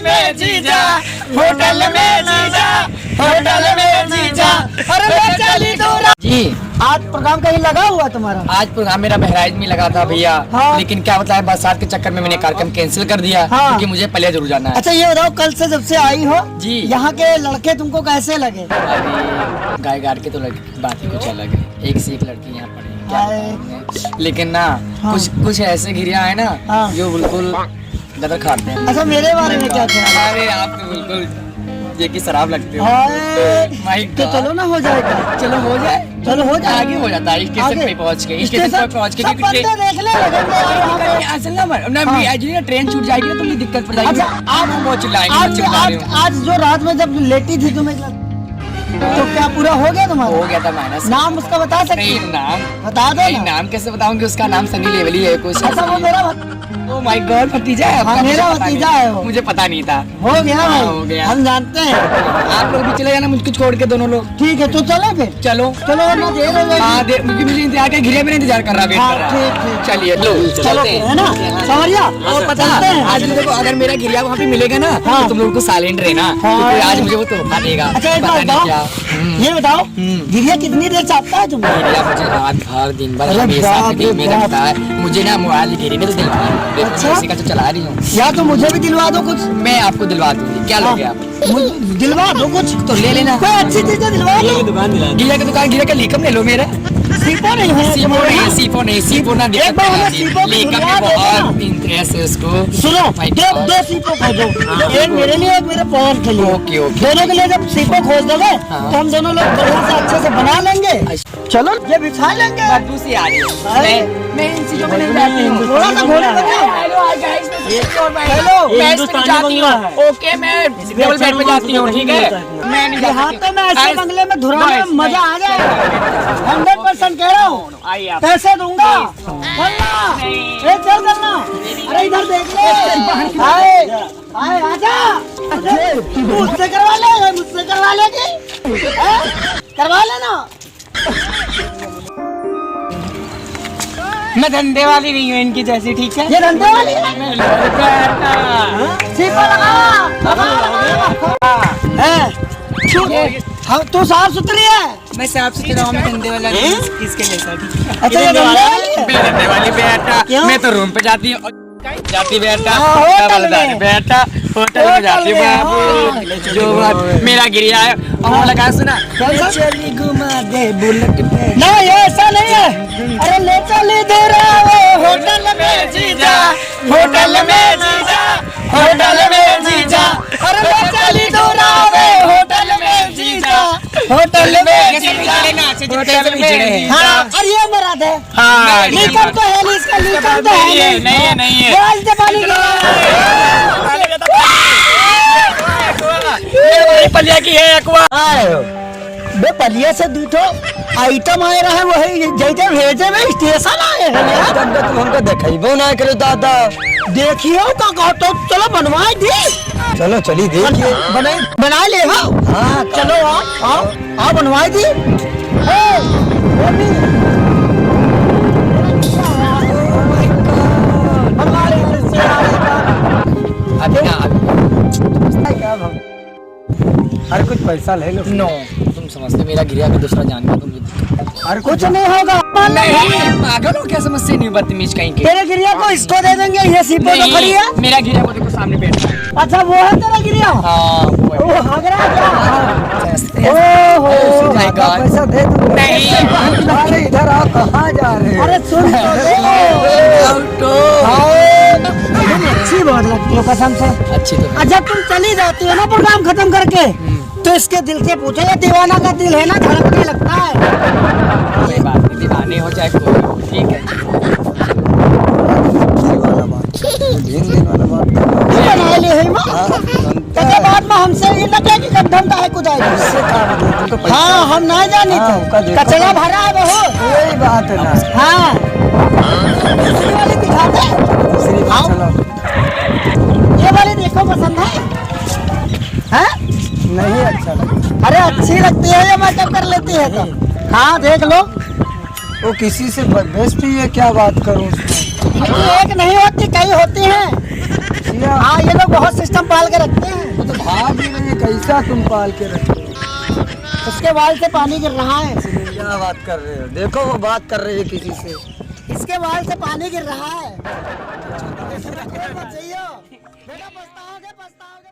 में जीजा, होटल में जीजा, होटल में जीजा, अरे चली दूर। जी आज प्रोग्राम कहीं लगा हुआ तुम्हारा? आज प्रोग्राम मेरा बहराइच में लगा था भैया। हाँ। लेकिन क्या बताया बरसात के चक्कर में मैंने कार्यक्रम कैंसिल कर दिया। हाँ। क्योंकि मुझे पहले जरूर जाना है। अच्छा ये बताओ, कल से जब से आई हो जी, यहाँ के लड़के तुमको कैसे लगे? अरे गाय गाड़ के तो बात ही कुछ अलग है। एक से एक लड़की यहाँ पर है, क्या बताऊं। लेकिन ना हाँ। कुछ ऐसे घिरिया है ना हाँ। जो बिल्कुल गदर खाते हैं। अच्छा मेरे बारे में क्या ख्याल है? अरे आप तो बिल्कुल ये की शराब लगते हो। हाय, माय तो गॉड। चलो ना हो जाएगा। चलो हो जाए, चलो हो जाए। आगे हो जाता है स्टेशन आगे? पे पहुँच के, स्टेशन स्टेशन पे पहुँच के सब बंदे देख ले लगेंगे यार वहाँ पे। असल ना हाँ। ना ट्रेन छूट जाएगी ना तो ये दिक्कत पड़ जाएगी। अच्छा, आप बहुत चिल्लाएंगे, मैं आज चिल्ला रही हूँ। आज जो रात में जब लेटी थी तुम्हें तो क्या पूरा हो गया तुम्हारा? हो गया था माइनस। नाम उसका बता सकते नहीं हो? नाम बता दो नहीं, ना। नाम कैसे बताऊंगी? उसका नाम सनी लेवल ही है कुछ। अच्छा वो मेरा ओह माय गॉड, भतीजा है आपका? हाँ, मुझे मेरा पता भतीजा नहीं। है वो। मुझे पता नहीं था। हो गया हाँ, भाई, हो गया। हम जानते हैं। आप लोग भी चले जाना मुझको छोड़ के, दोनों लोग। ठीक है तो चलो फिर। चलो चलो वरना देर हो हाँ जाएगी। क्योंकि मुझे इंतजार कर, घिरे में इंतजार कर रहा, वेट हाँ, कर रहा। ठीक, ठीक। चलिए लो चलो चलते हैं। है ना समरिया? और पता चलते हैं। आज देखो, अगर मेरा गिरिया वहाँ पे मिलेगा ना हाँ। तो तुम लोग को साइलेंट रहना। हाँ। क्योंकि आज मुझे वो तोहफा देगा। अच्छा एक पता बात नहीं क्या। बताओ, ये बताओ गिरिया कितनी देर चाहता है तुम्हें? गिरिया मुझे रात भर दिन भर अरे हमेशा बाप दिल में रे बाप। रखता है। मुझे ना मोबाइल गिरी ने तो दिलवा, अच्छा। इसी का तो चला रही हूँ। या तो मुझे भी दिलवा दो कुछ। मैं आपको दिलवा दूंगी, क्या लोगे आप? दिलवा दो कुछ तो ले लेना। कोई अच्छी चीजें दिलवा दो। गिरिया की दुकान, गिरिया का लीकम ले लो मेरा। सीपो नहीं है सीपो तुम्हारे नहीं, यहाँ? सीपो नहीं, सीपो ना एक दिक्कत बार हमें आती है। सीपो की लीकम दिलवा में दो ना। बहुत इंटरेस्ट है उसको। सुनो My दो God। दो सीपो खोजो, एक मेरे लिए एक मेरे पवन के लिए। Okay, okay. दोनों के लिए जब सीपो खोज दोगे हाँ। तो हम दोनों लोग बढ़िया से अच्छे से बना लेंगे। चलो ये बिछा लेंगे। बदबू सी आ रही है। मैं इन चीजों में नहीं जाती हूँ। थोड़ा सा घोड़े बनो। हेलो मैं इसमें जाती हूँ। ओके मैं डबल बेड पे जाती हूँ, ठीक है? मैं नहीं यहाँ जाती। तो मैं ऐसे बंगले में धुराने में मजा आ जाएगा। 100% कह रहा हूँ, आइए आप। पैसे दूंगा। वरना ए चल करना। अरे इधर देख ले। आए आए आजा। तू मुझसे करवा ले, मुझसे करवा लेगी? करवा लेना। मैं धंधे वाली नहीं हूँ इनकी जैसी, ठीक है? ये धंधे वाली है। सीपो लगा। तू साफ सुथरी है। मैं साफ सुथरा हूँ, मैं धंधे वाला इसके जैसा, ठीक है? अच्छा ये धंधे वाली है। मैं धंधे वाली बेटा, क्यों? मैं तो रूम पे जाती हूँ जाती बेटा, हाँ, होटल में। बेटा होटल में जाती में, बाबू। जो बात मेरा गिरिया है और वो लगा सुना, चली घुमा दे बुलेट पे। ना ये ऐसा नहीं है। अरे ले चली दूरा वो होटल में जीजा, होटल में जीजा, होटल में जीजा। अरे ले चली दूरा वो होटल में जीजा, होटल में जीजा, होटल में जीजा। हाँ और ये मराद है। हाँ, लीकम तो है नहीं, इसका लीकम तो है नहीं। नहीं है। बोल दे पानी पलिया की है अकवा। बे पलिया से दूठो आइटम आए रहे वही जैसे भेजे में स्टेशन आए हैं यार। तुम हमको देखेबो ना करे दादा। देखियो का कहो तो चलो बनवाए दी। चलो चली देखिए। बना ले। हाँ चलो आओ आओ बनवाए दी। बनवा ले। अरे कुछ पैसा ले लो। नो तुम समझते मेरा गिरिया का दूसरा जान का तुम। अरे कुछ नहीं होगा। नहीं पागल हो क्या? समझते नहीं, बदतमीज कहीं के। तेरे गिरिया को इसको दे देंगे, ये सीपो तो खड़ी है। मेरा गिरिया को देखो सामने बैठा है। अच्छा वो है तेरा गिरिया। हाँ वो हागरा क्या? Oh my God. पैसा दे दो। नहीं। अरे इधर आओ, कहाँ जा रहे हो? अरे सुन तुम अच्छी बहुत लगती हो कसम से। अच्छी तो है। जब तुम चली जाती हो ना प्रोग्राम खत्म करके तो इसके दिल से पूछो, ये दीवाना का दिल है ना, धड़कने लगता है। कोई बात नहीं, दीवाने हो जाए कोई, ठीक है? दिन वाला बात। तू बना ले है माँ। तके बाद में हमसे ये लगे कि कदम का है कुछ आएगा। हाँ हम ना जानी थे, कचरा भरा है बहुत। कोई बात है ना। हाँ दूसरी वाली दिखाते आओ। ये वाली देखो पसंद है? हैं? नहीं अच्छा लगा। अरे अच्छी लगती है, ये मेकअप कर लेती है तो। हाँ देख लो। वो किसी से बेस्ट ही है, क्या बात करूं उसमें। लेकिन एक नहीं होती, कई होती हैं। भैया हाँ ये लोग बहुत सिस्टम पाल के रखते हैं। वो तो भाग ही नहीं है, कैसा तुम पाल के रखे? उसके बाल से पानी गिर रहा है। क्या बात कर रहे हो? देखो वो बात कर रही है किसी से। इसके बाल से पानी गिर रहा है। बेटा पछताओगे पछताओगे।